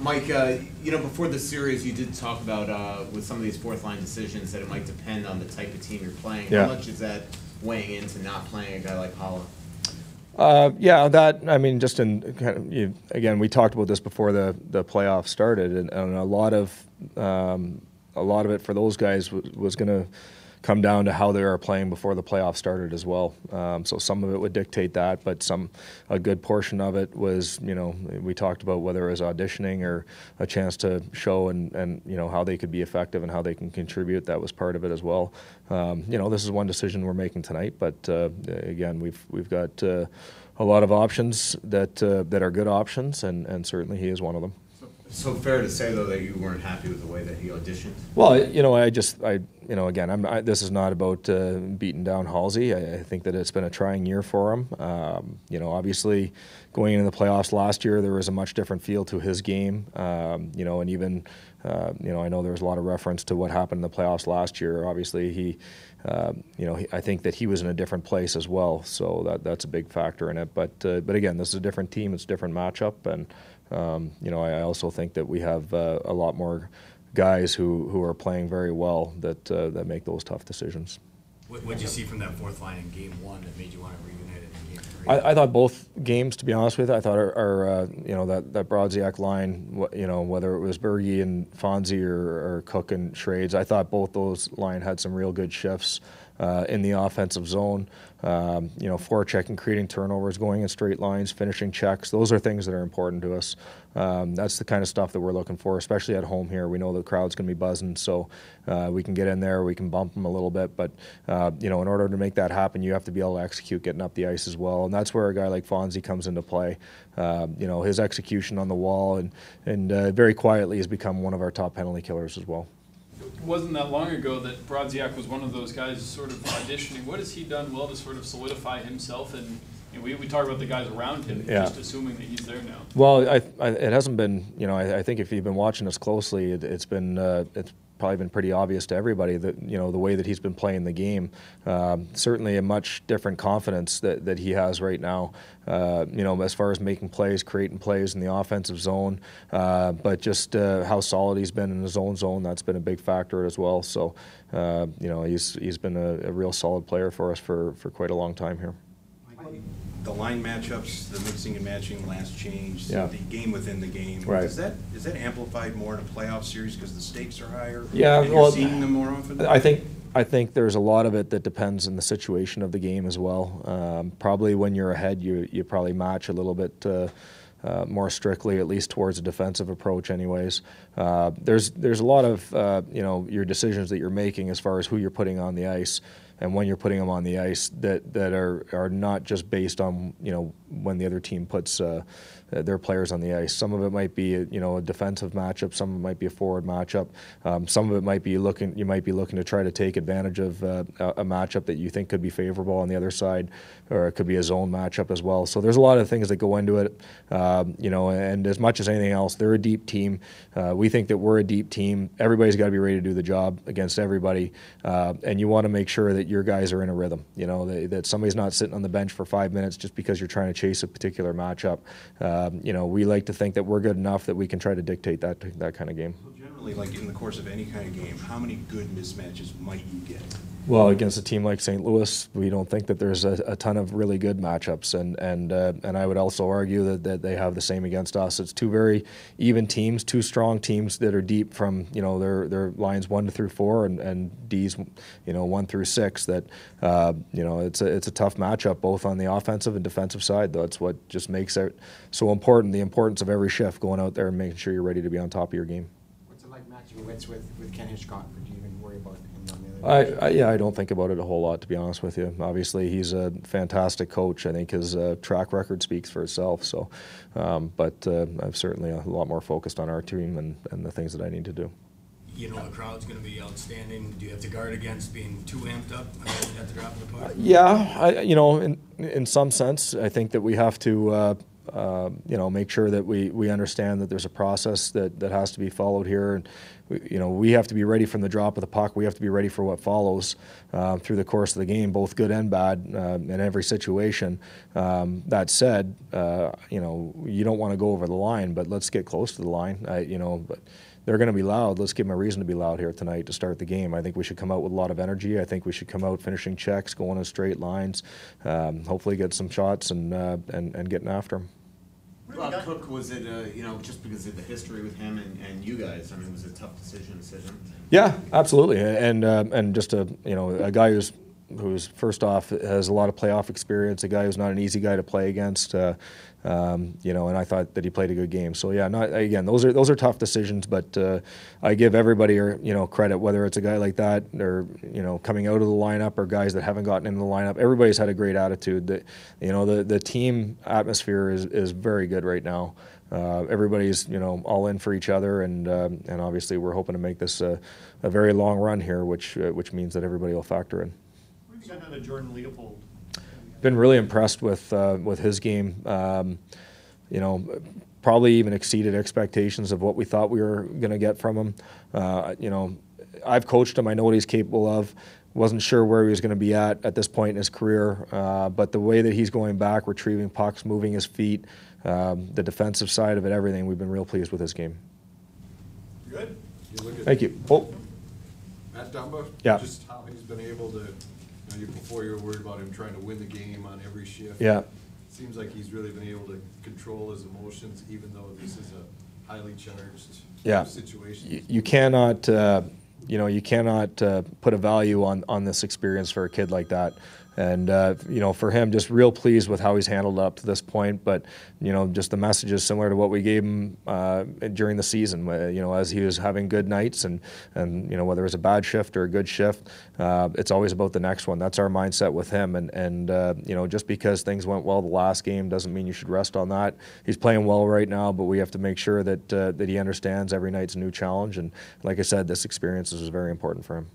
Mike, before the series, you did talk about with some of these fourth line decisions that it might depend on the type of team you're playing. Yeah. How much is that weighing into not playing a guy like Holla? Just in kind of, again, we talked about this before the playoffs started, and a lot of it for those guys was going to come down to how they are playing before the playoffs started as well. So some of it would dictate that, but a good portion of it was, we talked about whether it was auditioning or a chance to show and how they could be effective and how they can contribute. That was part of it as well. This is one decision we're making tonight, but again, we've got a lot of options that are good options, and certainly he is one of them. So fair to say, though, that you weren't happy with the way that he auditioned? Well, this is not about beating down Halsey. I think that it's been a trying year for him. Obviously, going into the playoffs last year, there was a much different feel to his game. I know there was a lot of reference to what happened in the playoffs last year. Obviously, I think that he was in a different place as well, so that's a big factor in it. But again, this is a different team, it's a different matchup, and I also think that we have a lot more guys who are playing very well that make those tough decisions. What did you see from that fourth line in Game 1 that made you want to reunite it in Game 3? I thought both games, to be honest with you, I thought that Brodziak line, whether it was Berge and Fonzie or Cook and Schrades, I thought both those line had some real good shifts in the offensive zone. Forechecking, creating turnovers, going in straight lines, finishing checks. Those are things that are important to us. That's the kind of stuff that we're looking for, especially at home here. We know the crowd's going to be buzzing, so we can get in there, we can bump them a little bit. But, in order to make that happen, you have to be able to execute getting up the ice as well. And that's where a guy like Fonzie comes into play. His execution on the wall and very quietly has become one of our top penalty killers as well. It wasn't that long ago that Brodziak was one of those guys sort of auditioning. What has he done well to sort of solidify himself? And we talk about the guys around him, yeah. Just assuming that he's there now. Well, it hasn't been, I think if you've been watching us closely, it's probably been pretty obvious to everybody that, the way that he's been playing the game. Certainly a much different confidence that he has right now, as far as making plays, creating plays in the offensive zone, but just how solid he's been in his own zone, that's been a big factor as well. So, he's been a real solid player for us for quite a long time here. The line matchups, the mixing and matching, last change, yeah. The game within the game. Right. Is that amplified more in a playoff series because the stakes are higher? Yeah, and you're seeing them more often? I think there's a lot of it that depends on the situation of the game as well. Probably when you're ahead, you probably match a little bit more strictly, at least towards a defensive approach anyways. There's a lot of your decisions that you're making as far as who you're putting on the ice and when you're putting them on the ice that are not just based on when the other team puts their players on the ice. Some of it might be a defensive matchup, some of it might be a forward matchup, some of it might be you might be looking to try to take advantage of a matchup that you think could be favorable on the other side, or it could be a zone matchup as well. So there's a lot of things that go into it, and as much as anything else, they're a deep team. We think that we're a deep team. Everybody's got to be ready to do the job against everybody, and you want to make sure that your guys are in a rhythm, that somebody's not sitting on the bench for 5 minutes just because you're trying to chase a particular matchup. We like to think that we're good enough that we can try to dictate that kind of game. Well, generally, like in the course of any kind of game, how many good mismatches might you get? Well, against a team like St. Louis, we don't think that there's a ton of really good matchups, and I would also argue that they have the same against us. It's two very even teams, two strong teams that are deep from their lines 1 through 4 and D's 1 through 6. That it's a tough matchup both on the offensive and defensive side. That's what just makes it so important. The importance of every shift going out there and making sure you're ready to be on top of your game. What's it like matching wits with Ken Hitchcock, or do you even worry about him on the other? I don't think about it a whole lot, to be honest with you. Obviously, he's a fantastic coach. I think his track record speaks for itself. So, but I'm certainly a lot more focused on our team and the things that I need to do. The crowd's going to be outstanding. Do you have to guard against being too amped up at the drop of the puck? Yeah, in some sense, I think that we have to make sure that we understand that there's a process that has to be followed here. And we have to be ready from the drop of the puck. We have to be ready for what follows through the course of the game, both good and bad, in every situation. That said, you don't want to go over the line, but let's get close to the line. But they're going to be loud. Let's give them a reason to be loud here tonight to start the game. I think we should come out with a lot of energy. I think we should come out finishing checks, going in straight lines, hopefully get some shots and getting after them. Cook, was it, just because of the history with him and you guys, I mean, was it a tough decision to sit him? Yeah, absolutely. And just a guy who's first off has a lot of playoff experience, a guy who's not an easy guy to play against, and I thought that he played a good game. So yeah, those are tough decisions, but I give everybody credit, whether it's a guy like that or coming out of the lineup or guys that haven't gotten into the lineup. Everybody's had a great attitude. The team atmosphere is very good right now. Everybody's all in for each other, and obviously we're hoping to make this a very long run here, which means that everybody will factor in. What have you got out of Jordan Leopold? Been really impressed with his game. Probably even exceeded expectations of what we thought we were going to get from him. I've coached him. I know what he's capable of. Wasn't sure where he was going to be at this point in his career, but the way that he's going back, retrieving pucks, moving his feet, the defensive side of it, everything, we've been real pleased with his game. Good. Thank you. Oh. Matt Dumba, Yeah. just how he's been able to, before you were worried about him trying to win the game on every shift. Yeah. Seems like he's really been able to control his emotions, even though this is a highly charged situation. You cannot, put a value on this experience for a kid like that. And, for him, just real pleased with how he's handled up to this point. But, just the message is similar to what we gave him during the season, as he was having good nights and whether it was a bad shift or a good shift, it's always about the next one. That's our mindset with him. And just because things went well the last game doesn't mean you should rest on that. He's playing well right now, but we have to make sure that he understands every night's a new challenge. And like I said, this experience is very important for him.